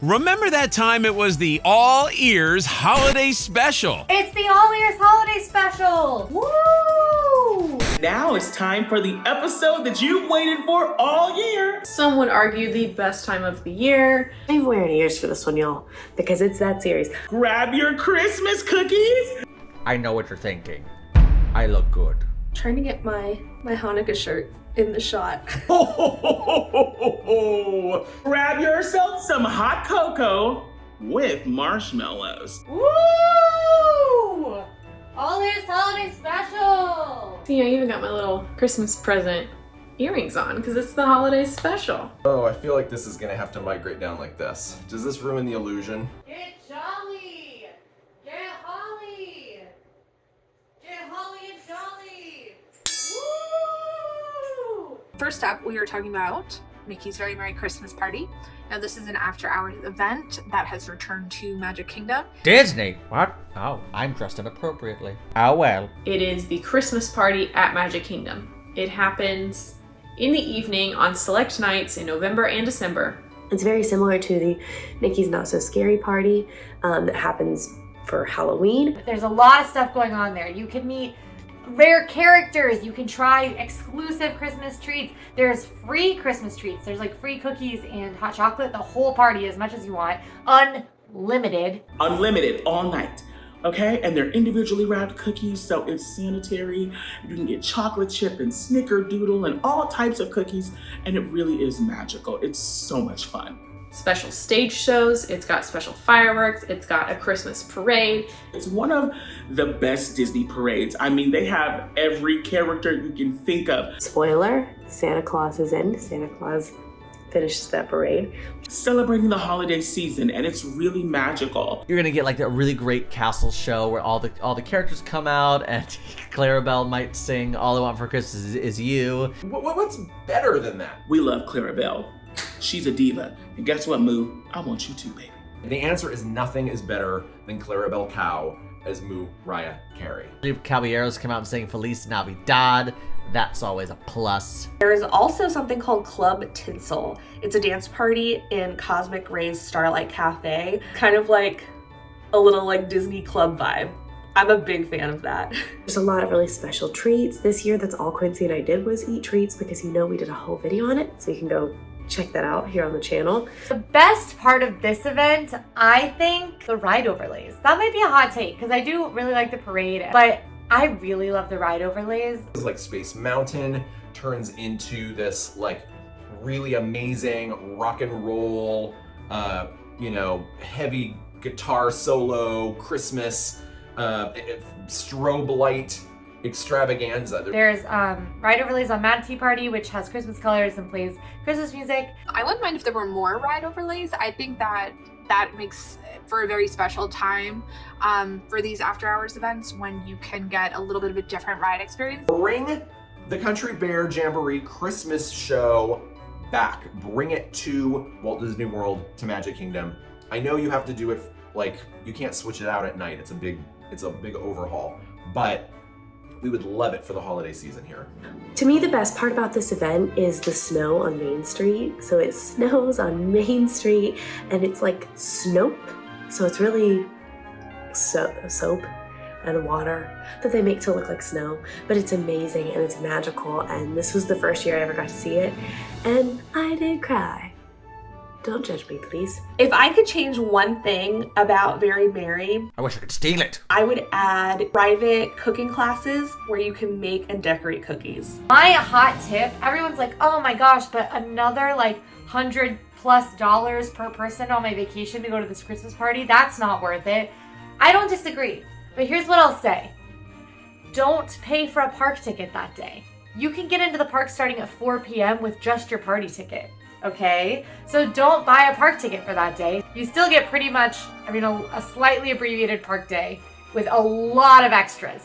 Remember that time it was the AllEars Holiday Special? It's the AllEars Holiday Special! Woo! Now it's time for the episode that you've waited for all year. Some would argue the best time of the year. I'm wearing ears for this one, y'all, because it's that series. Grab your Christmas cookies. I know what you're thinking. I look good. Trying to get my Hanukkah shirt in the shot. Ho, ho, ho, ho, ho, ho, ho. Grab yourself some hot cocoa with marshmallows. Woo! AllEars Holiday Special! See, I even got my little Christmas present earrings on because it's the holiday special. Oh, I feel like this is gonna have to migrate down like this. Does this ruin the illusion? Get jolly! Get holly! Get holly and jolly! Woo! First up, we are talking about Mickey's Very Merry Christmas Party. Now, this is an after-hours event that has returned to Magic Kingdom. Disney? What? Oh, I'm dressed inappropriately. Oh well. It is the Christmas party at Magic Kingdom. It happens in the evening on select nights in November and December. It's very similar to the Mickey's Not So Scary Party that happens for Halloween. There's a lot of stuff going on there. You can meet rare characters. You can try exclusive Christmas treats. There's free Christmas treats. There's like free cookies and hot chocolate. The whole party, as much as you want. Unlimited. Unlimited all night. Okay, and they're individually wrapped cookies, so it's sanitary. You can get chocolate chip and snickerdoodle and all types of cookies, and it really is magical. It's so much fun. Special stage shows, it's got special fireworks, it's got a Christmas parade. It's one of the best Disney parades. I mean, they have every character you can think of. Spoiler, Santa Claus is in. Santa Claus finishes that parade. Celebrating the holiday season, and it's really magical. You're gonna get like a really great castle show where all the characters come out and Clarabelle might sing "All I Want for Christmas Is You." What's better than that? We love Clarabelle. She's a diva. And guess what, Moo? I want you too, baby. The answer is nothing is better than Clarabelle Cow as Mariah Carey. Caballeros come out and sing Feliz Navidad. That's always a plus. There is also something called Club Tinsel. It's a dance party in Cosmic Ray's Starlight Cafe. Kind of like a little like Disney club vibe. I'm a big fan of that. There's a lot of really special treats. This year, that's all Quincy and I did was eat treats because you know we did a whole video on it. So you can go check that out here on the channel. The best part of this event, I think, the ride overlays. That might be a hot take because I do really like the parade, but I really love the ride overlays. It's like Space Mountain turns into this like really amazing rock and roll, heavy guitar solo, Christmas, strobe light extravaganza. There's ride overlays on Manatee Party, which has Christmas colors and plays Christmas music. I wouldn't mind if there were more ride overlays. I think that makes for a very special time for these after-hours events when you can get a little bit of a different ride experience. Bring the Country Bear Jamboree Christmas show back. Bring it to Walt Disney World, to Magic Kingdom. I know you have to do it, like, you can't switch it out at night. It's a big overhaul, but we would love it for the holiday season here. To me, the best part about this event is the snow on Main Street. So it snows on Main Street and it's like Snope. So it's really soap and water that they make to look like snow, but it's amazing and it's magical. And this was the first year I ever got to see it. And I did cry. Don't judge me, please. If I could change one thing about Very Merry, I wish I could steal it. I would add private cooking classes where you can make and decorate cookies. My hot tip, everyone's like, oh my gosh, but another like $100+ per person on my vacation to go to this Christmas party, that's not worth it. I don't disagree, but here's what I'll say. Don't pay for a park ticket that day. You can get into the park starting at 4 p.m. with just your party ticket. Okay, so don't buy a park ticket for that day. You still get pretty much, a slightly abbreviated park day with a lot of extras.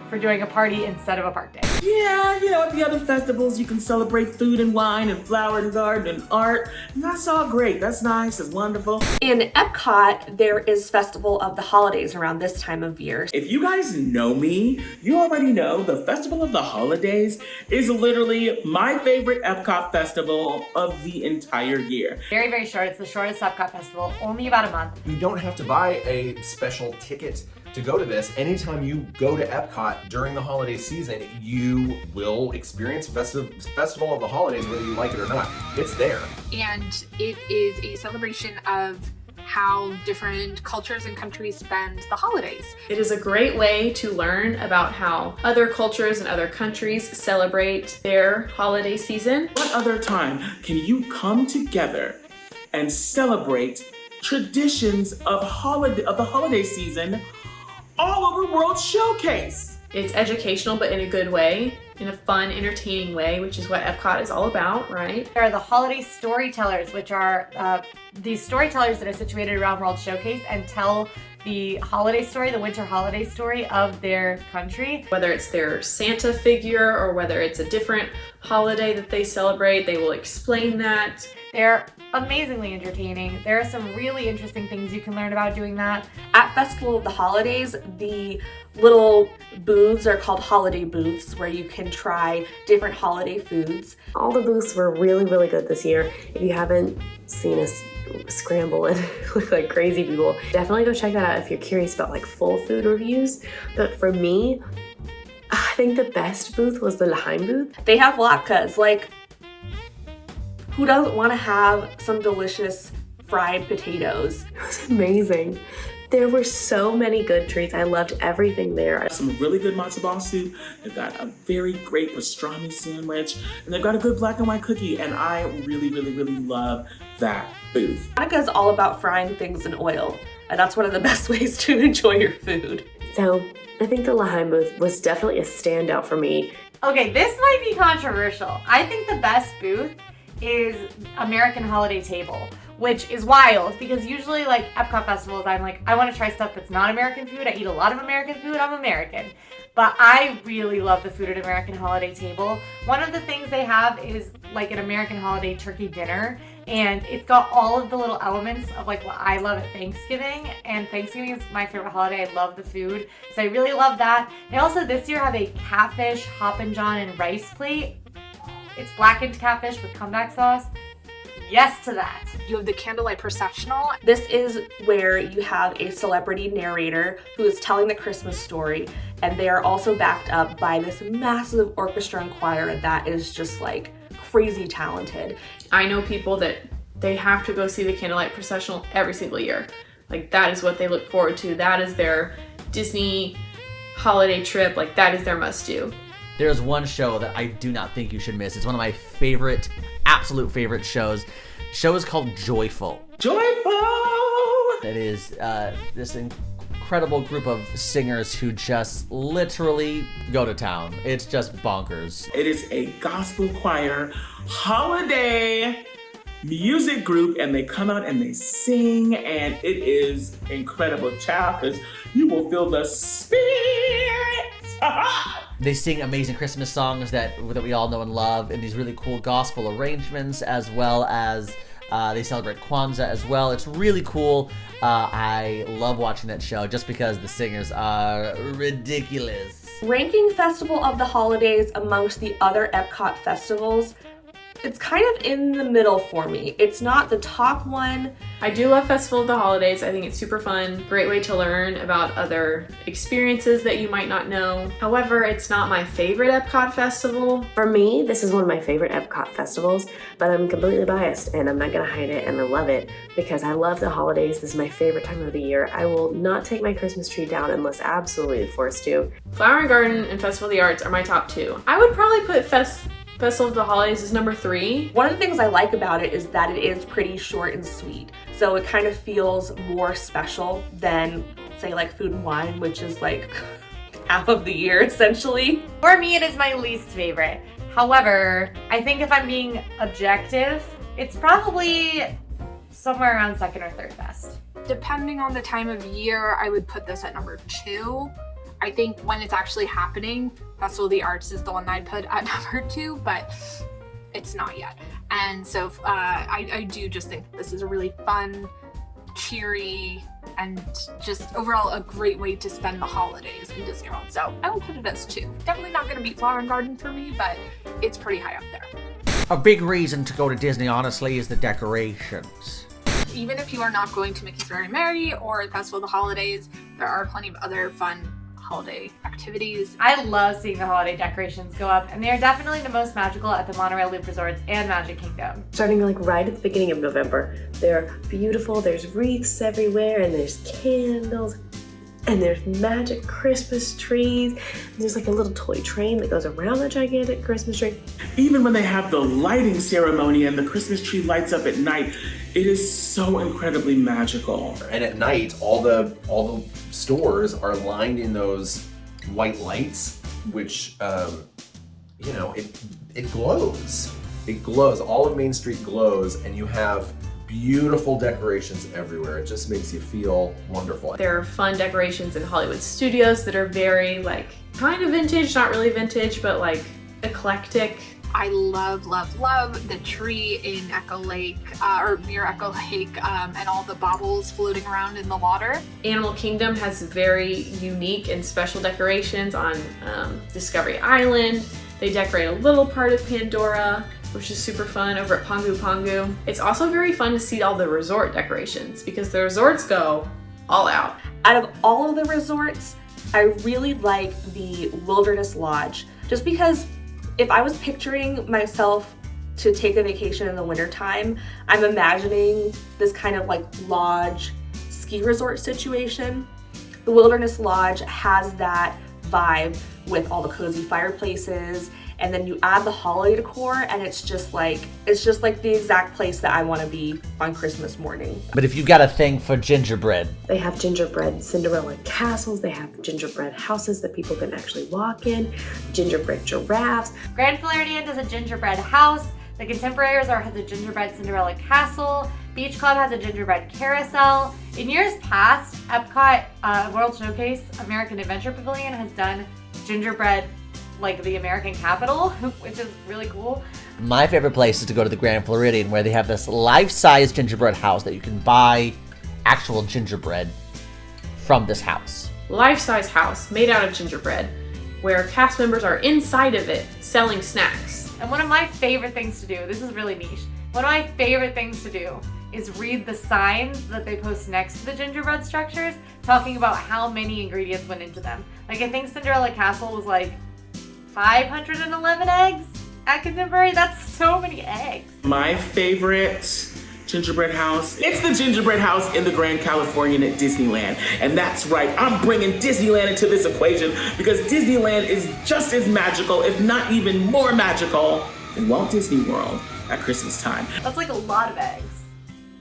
for doing a party instead of a park day. Yeah, at the other festivals, you can celebrate food and wine and flower and garden and art. And that's all great. That's nice. It's wonderful. In Epcot, there is Festival of the Holidays around this time of year. If you guys know me, you already know the Festival of the Holidays is literally my favorite Epcot festival of the entire year. Very, very short. It's the shortest Epcot festival, only about a month. You don't have to buy a special ticket to go to this. Anytime you go to Epcot during the holiday season, you will experience Festival of the Holidays, whether you like it or not. It's there. And it is a celebration of how different cultures and countries spend the holidays. It is a great way to learn about how other cultures and other countries celebrate their holiday season. What other time can you come together and celebrate traditions of the holiday season all over World Showcase? It's educational, but in a good way, in a fun, entertaining way, which is what Epcot is all about, right? There are the holiday storytellers, which are these storytellers that are situated around World Showcase and tell the holiday story, the winter holiday story of their country. Whether it's their Santa figure or whether it's a different holiday that they celebrate, they will explain that. They're amazingly entertaining. There are some really interesting things you can learn about doing that. At Festival of the Holidays, the little booths are called holiday booths, where you can try different holiday foods. All the booths were really, really good this year. If you haven't seen us scramble and look like crazy people, definitely go check that out if you're curious about like full food reviews. But for me, I think the best booth was the L'Heim booth. They have latkes. Like, who doesn't want to have some delicious fried potatoes? It was amazing. There were so many good treats. I loved everything there. Some really good matzo ball soup. They've got a very great pastrami sandwich, and they've got a good black and white cookie, and I really, really, really love that booth. Hanukkah is all about frying things in oil, and that's one of the best ways to enjoy your food. So I think the L'Heim booth was definitely a standout for me. Okay, this might be controversial. I think the best booth is American Holiday Table, which is wild because usually like Epcot festivals, I'm like, I want to try stuff that's not American food. I eat a lot of American food. I'm American. But I really love the food at American Holiday Table. One of the things they have is like an American Holiday turkey dinner, and it's got all of the little elements of like what I love at Thanksgiving, and Thanksgiving is my favorite holiday. I love the food, so I really love that. They also this year have a catfish, Hoppin' John, and rice plate. It's blackened catfish with comeback sauce. Yes to that. You have the candlelight processional. This is where you have a celebrity narrator who is telling the Christmas story, and they are also backed up by this massive orchestra and choir that is just like crazy talented. I know people that they have to go see the candlelight processional every single year. Like that is what they look forward to. That is their Disney holiday trip. Like that is their must do. There's one show that I do not think you should miss. It's one of my favorite, absolute favorite shows. The show is called Joyful. Joyful! It is this incredible group of singers who just literally go to town. It's just bonkers. It is a gospel choir holiday music group, and they come out and they sing, and it is incredible, child, because you will feel the spirit. They sing amazing Christmas songs that we all know and love in these really cool gospel arrangements, as well as they celebrate Kwanzaa as well. It's really cool. I love watching that show just because the singers are ridiculous. Ranking Festival of the Holidays amongst the other Epcot festivals, it's kind of in the middle for me. It's not the top one. I do love Festival of the Holidays. I think it's super fun. Great way to learn about other experiences that you might not know. However, it's not my favorite Epcot festival. For me, this is one of my favorite Epcot festivals, but I'm completely biased and I'm not gonna hide it, and I love it because I love the holidays. This is my favorite time of the year. I will not take my Christmas tree down unless absolutely forced to. Flower and Garden and Festival of the Arts are my top two. I would probably put Festival of the Holidays is number 3. One of the things I like about it is that it is pretty short and sweet. So it kind of feels more special than, say, like Food and Wine, which is like half of the year, essentially. For me, it is my least favorite. However, I think if I'm being objective, it's probably somewhere around second or third best. Depending on the time of year, I would put this at number 2. I think when it's actually happening, Festival of the Arts is the one I'd put at number 2, but it's not yet. And so I do just think this is a really fun, cheery, and just overall a great way to spend the holidays in Disney World. So I will put it as 2. Definitely not going to beat Flower and Garden for me, but it's pretty high up there. A big reason to go to Disney, honestly, is the decorations. Even if you are not going to Mickey's Very Merry or the Festival of the Holidays, there are plenty of other fun holiday activities. I love seeing the holiday decorations go up, and they are definitely the most magical at the Monorail Loop Resorts and Magic Kingdom. Starting like right at the beginning of November. They're beautiful, there's wreaths everywhere, and there's candles, and there's magic Christmas trees, and there's like a little toy train that goes around the gigantic Christmas tree. Even when they have the lighting ceremony and the Christmas tree lights up at night, it is so incredibly magical. And at night, all the stores are lined in those white lights, which it glows. It glows. All of Main Street glows, and you have beautiful decorations everywhere. It just makes you feel wonderful. There are fun decorations in Hollywood Studios that are very kind of vintage, not really vintage, but eclectic. I love the tree in Echo Lake, or near Echo Lake, and all the baubles floating around in the water. Animal Kingdom has very unique and special decorations on Discovery Island. They decorate a little part of Pandora, which is super fun, over at Pongu Pongu. It's also very fun to see all the resort decorations because the resorts go all out. Out of all of the resorts, I really like the Wilderness Lodge, just because if I was picturing myself to take a vacation in the wintertime, I'm imagining this kind of lodge ski resort situation. The Wilderness Lodge has that vibe with all the cozy fireplaces, and then you add the holiday decor, and it's just like the exact place that I want to be on Christmas morning. But if you got a thing for gingerbread, They have gingerbread Cinderella castles, they have gingerbread houses that people can actually walk in, gingerbread giraffes. Grand Floridian does a gingerbread house. The Contemporary Resort has a gingerbread Cinderella castle. Beach Club has a gingerbread carousel. In years past, EPCOT World Showcase American Adventure Pavilion has done gingerbread the American Capitol, which is really cool. my favorite place is to go to the Grand Floridian, where they have this life-size gingerbread house that you can buy actual gingerbread from this house. Life-size house made out of gingerbread, where cast members are inside of it selling snacks. And one of my favorite things to do, this is really niche, one of my favorite things to do is read the signs that they post next to the gingerbread structures, talking about how many ingredients went into them. I think Cinderella Castle was 511 eggs at Contemporary. That's so many eggs. My favorite gingerbread house, it's the gingerbread house in the Grand Californian at Disneyland. And that's right, I'm bringing Disneyland into this equation because Disneyland is just as magical, if not even more magical, than Walt Disney World at Christmas time. That's a lot of eggs.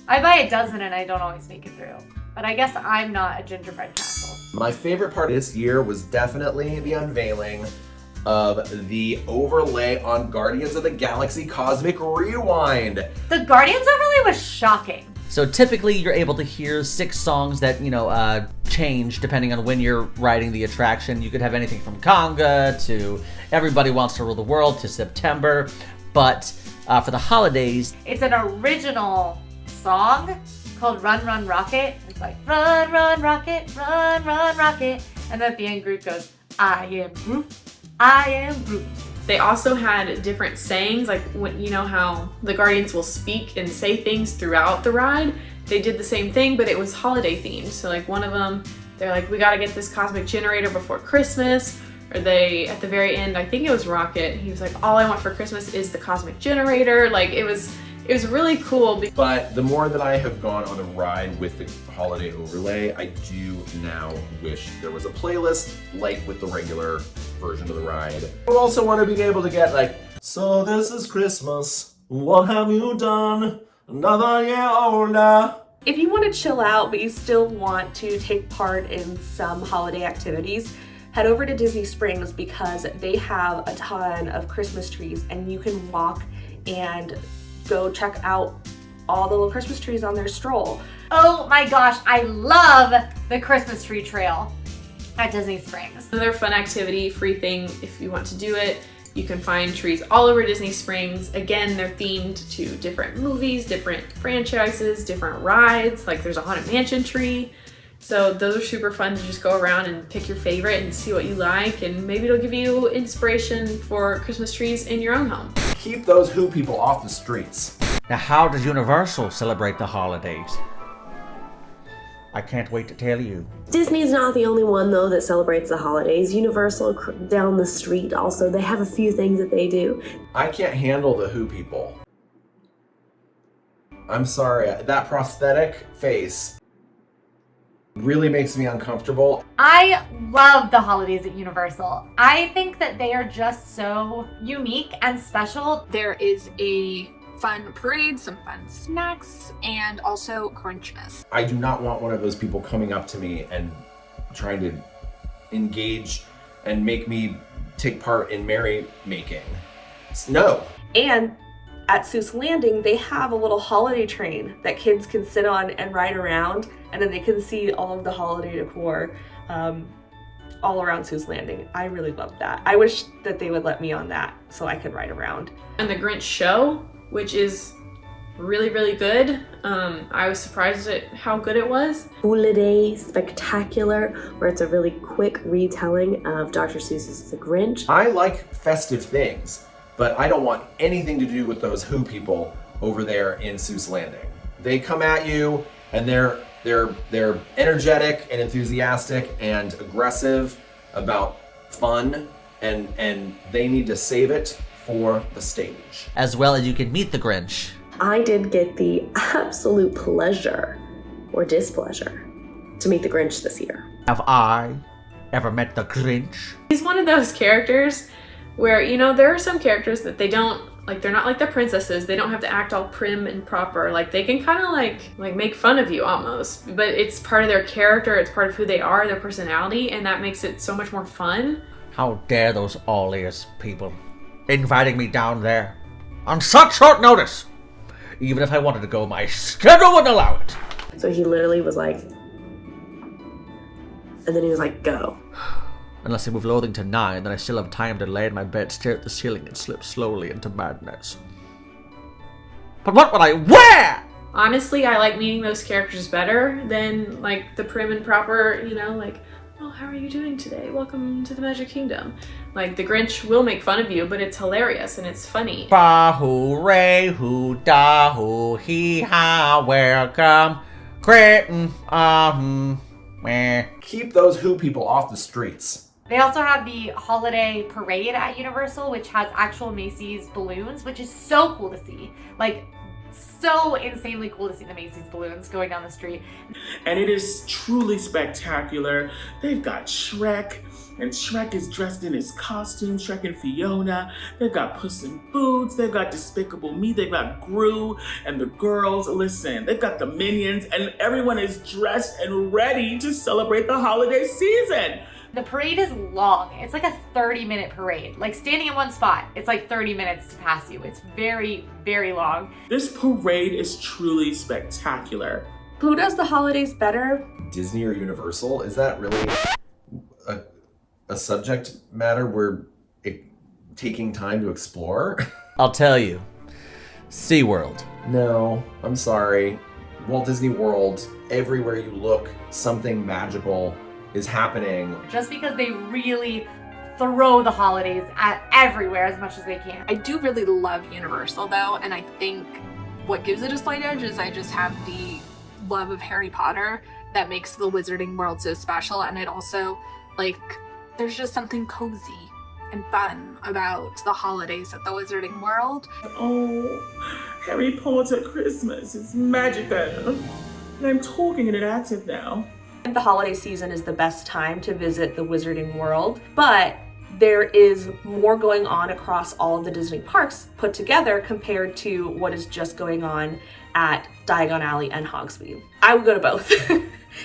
I buy a dozen and I don't always make it through. But I guess I'm not a gingerbread castle. My favorite part this year was definitely the unveiling of the overlay on Guardians of the Galaxy Cosmic Rewind. The Guardians overlay was shocking. So typically you're able to hear 6 songs that, change depending on when you're riding the attraction. You could have anything from Conga to Everybody Wants to Rule the World to September. But for the holidays, it's an original song called Run, Run, Rocket. It's run, run, rocket, run, run, rocket. And then at the end, Groot goes, I am Groot, I am Groot. They also had different sayings, when how the Guardians will speak and say things throughout the ride. They did the same thing, but it was holiday themed. So one of them, they're we gotta get this cosmic generator before Christmas. Or they, at the very end, I think it was Rocket, he was all I want for Christmas is the cosmic generator. It was really cool. But the more that I have gone on the ride with the holiday overlay, I do now wish there was a playlist with the regular version of the ride. I also want to be able to get so this is Christmas, what have you done? Another year older. If you want to chill out, but you still want to take part in some holiday activities, head over to Disney Springs because they have a ton of Christmas trees and you can walk and go check out all the little Christmas trees on their stroll. Oh my gosh, I love the Christmas tree trail. at Disney Springs. Another fun activity, free thing if you want to do it. You can find trees all over Disney Springs. Again, they're themed to different movies, different franchises, different rides. Like there's a Haunted Mansion tree. So those are super fun to just go around and pick your favorite and see what you like, and maybe it'll give you inspiration for Christmas trees in your own home. Keep those Who people off the streets. Now, how does Universal celebrate the holidays? I can't wait to tell you. Disney's not the only one, though, that celebrates the holidays. Universal down the street also, they have a few things that they do. I can't handle the Who people. I'm sorry, that prosthetic face really makes me uncomfortable. I love the holidays at Universal. I think that they are just so unique and special. There is a fun parade, some fun snacks, and also Grinchmas. I do not want one of those people coming up to me and trying to engage and make me take part in merry making. No. And at Seuss Landing, they have a little holiday train that kids can sit on and ride around, and then they can see all of the holiday decor all around Seuss Landing. I really love that. I wish that they would let me on that so I could ride around. And the Grinch show, which is really, really good. I was surprised at how good it was. Holiday Spectacular, where it's a really quick retelling of Dr. Seuss's The Grinch. I like festive things, but I don't want anything to do with those Who people over there in Seuss Landing. They come at you and they're energetic and enthusiastic and aggressive about fun, and they need to save it for the stage. As well as you can meet the Grinch. I did get the absolute pleasure, or displeasure, to meet the Grinch this year. Have I ever met the Grinch? He's one of those characters where, you know, there are some characters that they don't, like, they're not like the princesses. They don't have to act all prim and proper. Like, they can kind of like make fun of you almost, but it's part of their character. It's part of who they are, their personality, and that makes it so much more fun. How dare those AllEars people inviting me down there on such short notice. Even if I wanted to go, my schedule wouldn't allow it. So he literally was like, and then he was like, go. Unless I move loathing to 9, then I still have time to lay in my bed, stare at the ceiling, and slip slowly into madness. But what would I wear? Honestly, I like meeting those characters better than like the prim and proper, you know, like, oh, how are you doing today? Welcome to the Magic Kingdom. Like, the Grinch will make fun of you, but it's hilarious and it's funny. Bah hooray, hoo da hoo hee ha, welcome, Creighton, meh. Keep those Who people off the streets. They also have the holiday parade at Universal, which has actual Macy's balloons, which is so cool to see. Like, so insanely cool to see the Macy's balloons going down the street. And it is truly spectacular. They've got Shrek, and Shrek is dressed in his costume, Shrek and Fiona. They've got Puss in Boots, they've got Despicable Me, they've got Gru and the girls. Listen, they've got the Minions, and everyone is dressed and ready to celebrate the holiday season. The parade is long. It's like a 30-minute parade. Like, standing in one spot, it's like 30 minutes to pass you. It's very, very long. This parade is truly spectacular. Who does the holidays better? Disney or Universal? Is that really a subject matter we're taking time to explore? I'll tell you. SeaWorld. No, I'm sorry. Walt Disney World, everywhere you look, something magical is happening. Just because they really throw the holidays at everywhere as much as they can. I do really love Universal though, and I think what gives it a slight edge is I just have the love of Harry Potter that makes the Wizarding World so special, and it also, like, there's just something cozy and fun about the holidays at the Wizarding World. Oh, Harry Potter Christmas is magical. And I'm talking in an accent now. The holiday season is the best time to visit the Wizarding World, but there is more going on across all of the Disney parks put together compared to what is just going on at Diagon Alley and Hogsmeade. I would go to both.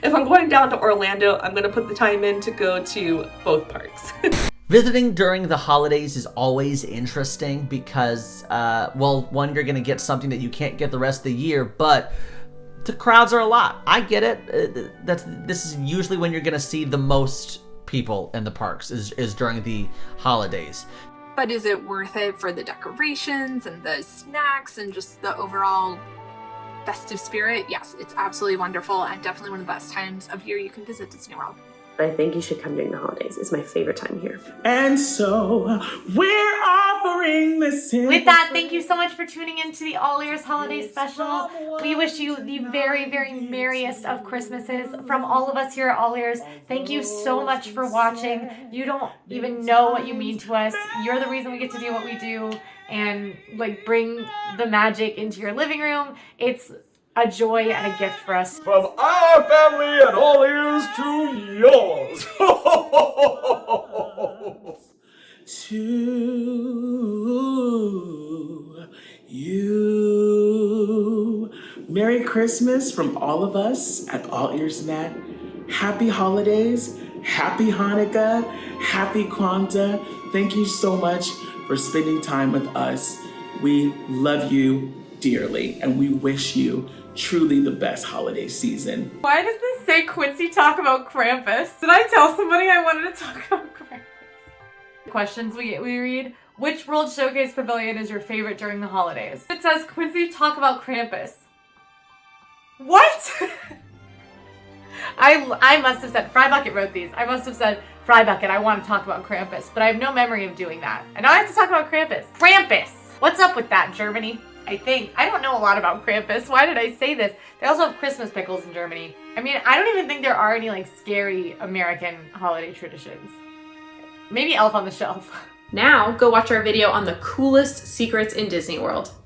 If I'm going down to Orlando, I'm going to put the time in to go to both parks. Visiting during the holidays is always interesting because, well, one, you're going to get something that you can't get the rest of the year, but the crowds are a lot. I get it. This is usually when you're going to see the most people in the parks is during the holidays. But is it worth it for the decorations and the snacks and just the overall festive spirit? Yes, it's absolutely wonderful and definitely one of the best times of year you can visit Disney World. I think you should come during the holidays. It's my favorite time here. And so we're offering this. With that, thank you so much for tuning in to the All Ears Holiday Special. We wish you the very, very merriest of Christmases from all of us here at All Ears. Thank you so much for watching. You don't even know what you mean to us. You're the reason we get to do what we do and like bring the magic into your living room. It's a joy and a gift for us. From our family and All Ears to yours. To you. Merry Christmas from all of us at AllEars.net. Happy holidays, happy Hanukkah, happy Kwanzaa. Thank you so much for spending time with us. We love you dearly and we wish you truly the best holiday season. Why does this say Quincy talk about Krampus? Did I tell somebody I wanted to talk about Krampus? Questions we read. Which World Showcase Pavilion is your favorite during the holidays? It says Quincy talk about Krampus. What? I must have said, Fry Bucket wrote these. I must have said, Fry Bucket, I want to talk about Krampus, but I have no memory of doing that. And now I have to talk about Krampus. Krampus! What's up with that, Germany? I think. I don't know a lot about Krampus. Why did I say this? They also have Christmas pickles in Germany. I mean, I don't even think there are any like scary American holiday traditions. Maybe Elf on the Shelf. Now, go watch our video on the coolest secrets in Disney World.